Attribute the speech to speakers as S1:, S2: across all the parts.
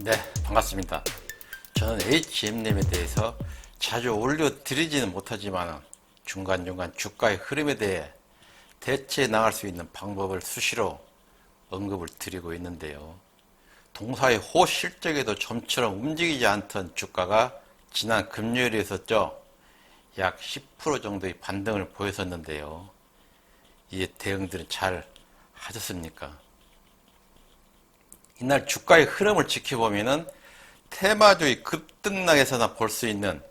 S1: 네, 반갑습니다. 저는 HM님에 대해서 자주 올려드리지는 못하지만 중간중간 주가의 흐름에 대해 대처해 나갈 수 있는 방법을 수시로 언급을 드리고 있는데요. 동사의 호실적에도 좀처럼 움직이지 않던 주가가 지난 금요일에 있었죠. 약 10% 정도의 반등을 보였었는데요. 이 대응들은 잘 하셨습니까? 이날 주가의 흐름을 지켜보면은 테마주의 급등락에서나 볼 수 있는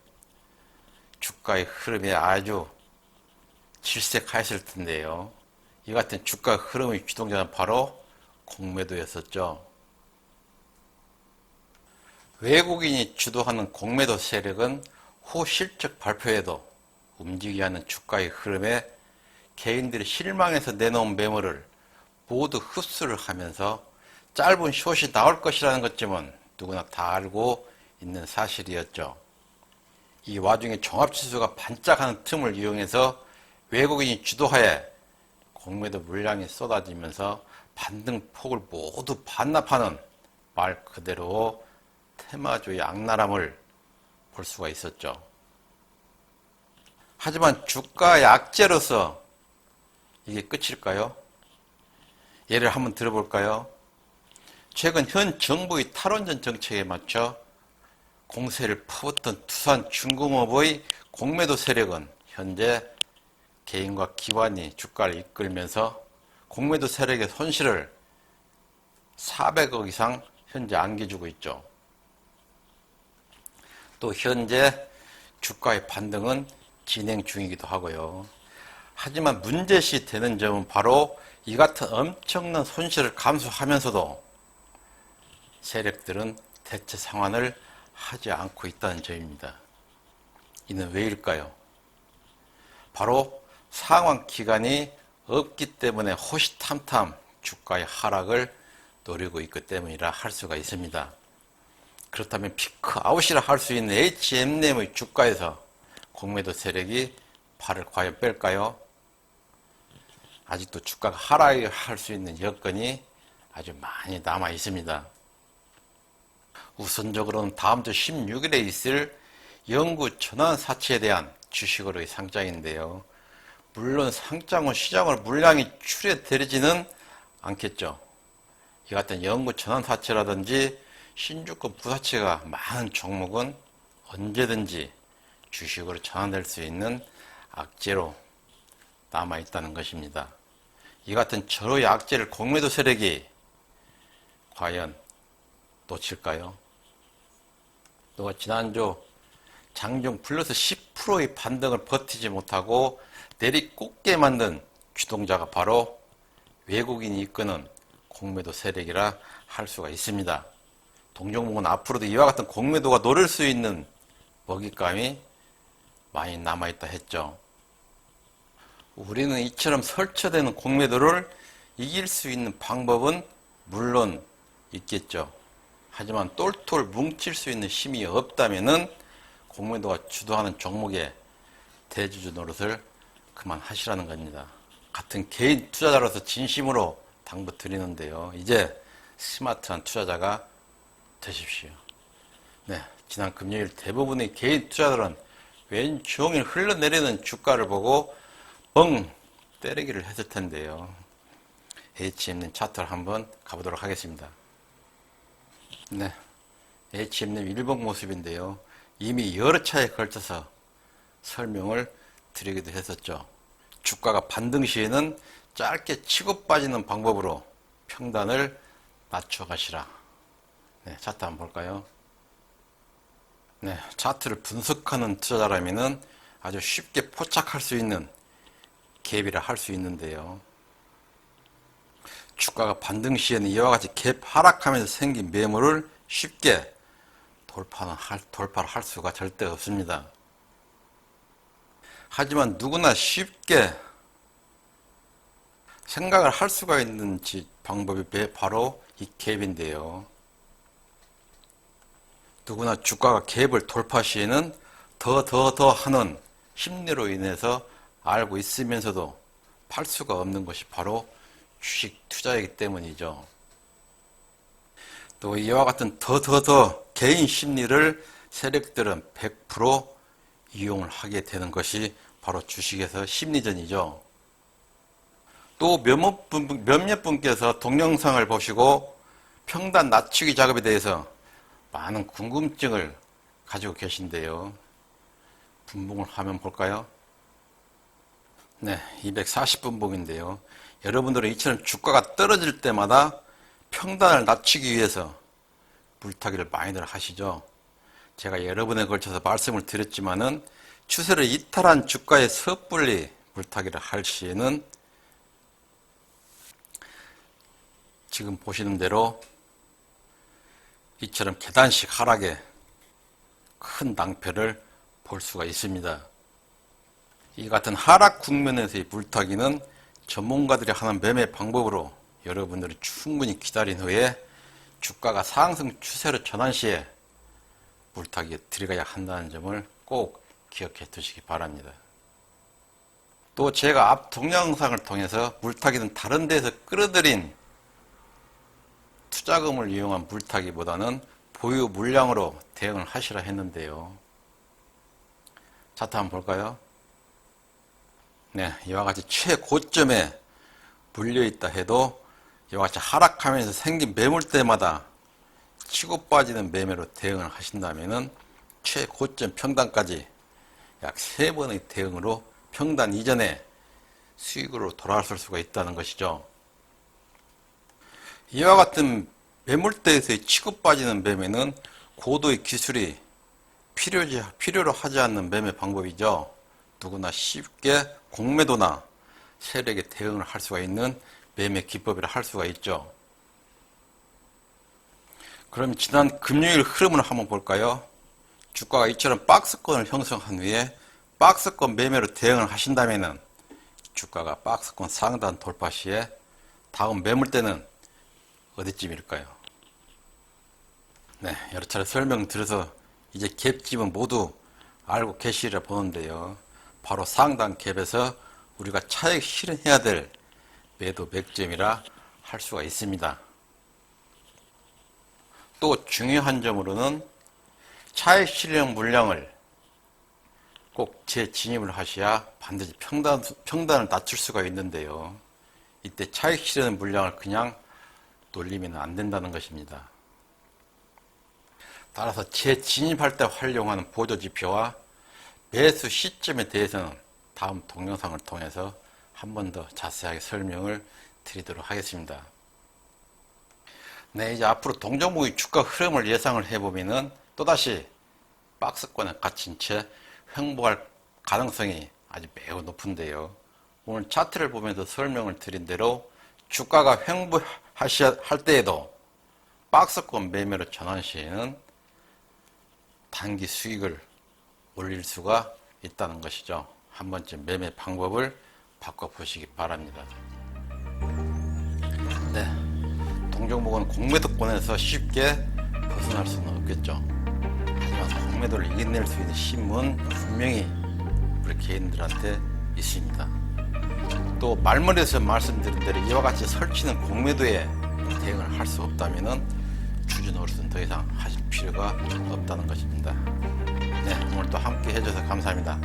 S1: 주가의 흐름이 아주 질색하였을 텐데요. 이 같은 주가 흐름의 주동자는 바로 공매도였었죠. 외국인이 주도하는 공매도 세력은 후 실적 발표에도 움직이지 않는 주가의 흐름에 개인들이 실망해서 내놓은 매물을 모두 흡수를 하면서 짧은 숏이 나올 것이라는 것쯤은 누구나 다 알고 있는 사실이었죠. 이 와중에 종합지수가 반짝하는 틈을 이용해서 외국인이 주도하에 공매도 물량이 쏟아지면서 반등폭을 모두 반납하는 말 그대로 테마주의 악랄함을 볼 수가 있었죠. 하지만 주가 약재로서 이게 끝일까요? 예를 한번 들어볼까요? 최근 현 정부의 탈원전 정책에 맞춰 공세를 퍼붓던 두산 중공업의 공매도 세력은 현재 개인과 기관이 주가를 이끌면서 공매도 세력의 손실을 400억 이상 현재 안겨주고 있죠. 또 현재 주가의 반등은 진행 중이기도 하고요. 하지만 문제시 되는 점은 바로 이 같은 엄청난 손실을 감수하면서도 세력들은 대체 상환을 하지 않고 있다는 점입니다. 이는 왜일까요? 바로 상환 기간이 없기 때문에 호시탐탐 주가의 하락을 노리고 있기 때문이라 할 수가 있습니다. 그렇다면 피크아웃이라 할 수 있는 HM님의 주가에서 공매도 세력이 발을 과연 뺄까요? 아직도 주가가 하락할 수 있는 여건이 아주 많이 남아 있습니다. 우선적으로는 다음 주 16일에 있을 영구 전환사채에 대한 주식으로의 상장인데요. 물론 상장 후 시장으로 물량이 출해되지는 않겠죠. 이 같은 영구 전환사채라든지 신주권 부사채가 많은 종목은 언제든지 주식으로 전환될 수 있는 악재로 남아있다는 것입니다. 이 같은 절호의 악재를 공매도 세력이 과연 놓칠까요? 또 지난주 장중 플러스 10%의 반등을 버티지 못하고 내리꽂게 만든 주동자가 바로 외국인이 이끄는 공매도 세력이라 할 수가 있습니다. 동종목은 앞으로도 이와 같은 공매도가 노릴 수 있는 먹잇감이 많이 남아있다 했죠. 우리는 이처럼 설치되는 공매도를 이길 수 있는 방법은 물론 있겠죠. 하지만 똘똘 뭉칠 수 있는 힘이 없다면은 공매도가 주도하는 종목의 대주주 노릇을 그만하시라는 겁니다. 같은 개인 투자자로서 진심으로 당부드리는데요. 이제 스마트한 투자자가 되십시오. 네, 지난 금요일 대부분의 개인 투자자들은 왼종일 흘러내리는 주가를 보고 뻥 때리기를 했을 텐데요. HM님 차트를 한번 가보도록 하겠습니다. 네, HM님 일봉 모습인데요. 이미 여러 차례에 걸쳐서 설명을 드리기도 했었죠. 주가가 반등 시에는 짧게 치고 빠지는 방법으로 평단을 낮춰가시라. 네, 차트 한번 볼까요? 네, 차트를 분석하는 투자자라면은 아주 쉽게 포착할 수 있는 갭이라 할 수 있는데요. 주가가 반등 시에는 이와 같이 갭 하락하면서 생긴 매물을 쉽게 돌파를 할 수가 절대 없습니다. 하지만 누구나 쉽게 생각을 할 수가 있는 방법이 바로 이 갭인데요. 누구나 주가가 갭을 돌파 시에는 더 하는 심리로 인해서 알고 있으면서도 팔 수가 없는 것이 바로 주식 투자이기 때문이죠. 또 이와 같은 더 개인 심리를 세력들은 100% 이용을 하게 되는 것이 바로 주식에서 심리전이죠. 또 몇몇 분께서 동영상을 보시고 평단 낮추기 작업에 대해서 많은 궁금증을 가지고 계신데요. 분봉을 화면 볼까요? 네, 240분봉인데요. 여러분들은 이처럼 주가가 떨어질 때마다 평단을 낮추기 위해서 물타기를 많이들 하시죠. 제가 여러분에 걸쳐서 말씀을 드렸지만은 추세를 이탈한 주가에 섣불리 물타기를 할 시에는 지금 보시는 대로 이처럼 계단식 하락에 큰 낭패를 볼 수가 있습니다. 이 같은 하락 국면에서의 물타기는 전문가들이 하는 매매 방법으로 여러분들이 충분히 기다린 후에 주가가 상승 추세로 전환 시에 물타기에 들어가야 한다는 점을 꼭 기억해 두시기 바랍니다. 또 제가 앞 동영상을 통해서 물타기는 다른 데서 끌어들인 투자금을 이용한 물타기보다는 보유 물량으로 대응을 하시라 했는데요. 차트 한번 볼까요? 네, 이와 같이 최고점에 물려있다 해도 이와 같이 하락하면서 생긴 매물대마다 치고 빠지는 매매로 대응을 하신다면 최고점 평단까지 약 3번의 대응으로 평단 이전에 수익으로 돌아설 수가 있다는 것이죠. 이와 같은 매물대에서의 치고 빠지는 매매는 고도의 기술이 필요로 하지 않는 매매 방법이죠. 누구나 쉽게 공매도나 세력에 대응을 할 수가 있는 매매 기법이라 할 수가 있죠. 그럼 지난 금요일 흐름을 한번 볼까요? 주가가 이처럼 박스권을 형성한 후에 박스권 매매로 대응을 하신다면 주가가 박스권 상단 돌파 시에 다음 매물대는 어디쯤일까요? 네, 여러 차례 설명드려서 이제 갭집은 모두 알고 계시리라 보는데요. 바로 상단 갭에서 우리가 차익 실현해야 될 매도 맥점이라 할 수가 있습니다. 또 중요한 점으로는 차익 실현 물량을 꼭 재진입을 하셔야 반드시 평단을 낮출 수가 있는데요. 이때 차익 실현 물량을 그냥 놀리면 안 된다는 것입니다. 따라서 재진입할 때 활용하는 보조지표와 매수 시점에 대해서는 다음 동영상을 통해서 한 번 더 자세하게 설명을 드리도록 하겠습니다. 네, 이제 앞으로 동종목의 주가 흐름을 예상을 해보면은 또다시 박스권에 갇힌 채 횡보할 가능성이 아주 매우 높은데요. 오늘 차트를 보면서 설명을 드린 대로 주가가 횡보할 때에도 박스권 매매로 전환 시에는 단기 수익을 올릴 수가 있다는 것이죠. 한 번쯤 매매 방법을 바꿔보시기 바랍니다. 네, 동종목은 공매도권에서 쉽게 벗어날 수는 없겠죠. 하지만 공매도를 이겨낼 수 있는 힘은 분명히 우리 개인들한테 있습니다. 또 말머리에서 말씀드린 대로 이와 같이 설치는 공매도에 대응을 할 수 없다면 주주 노릇은 더 이상 하실 필요가 없다는 것입니다. 네, 오늘 또 함께 해줘서 감사합니다.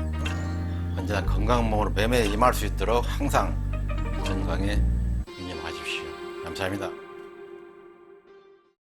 S1: 언제나 건강한 몸으로 매매에 임할 수 있도록 항상 건강에 유념하십시오. 감사합니다.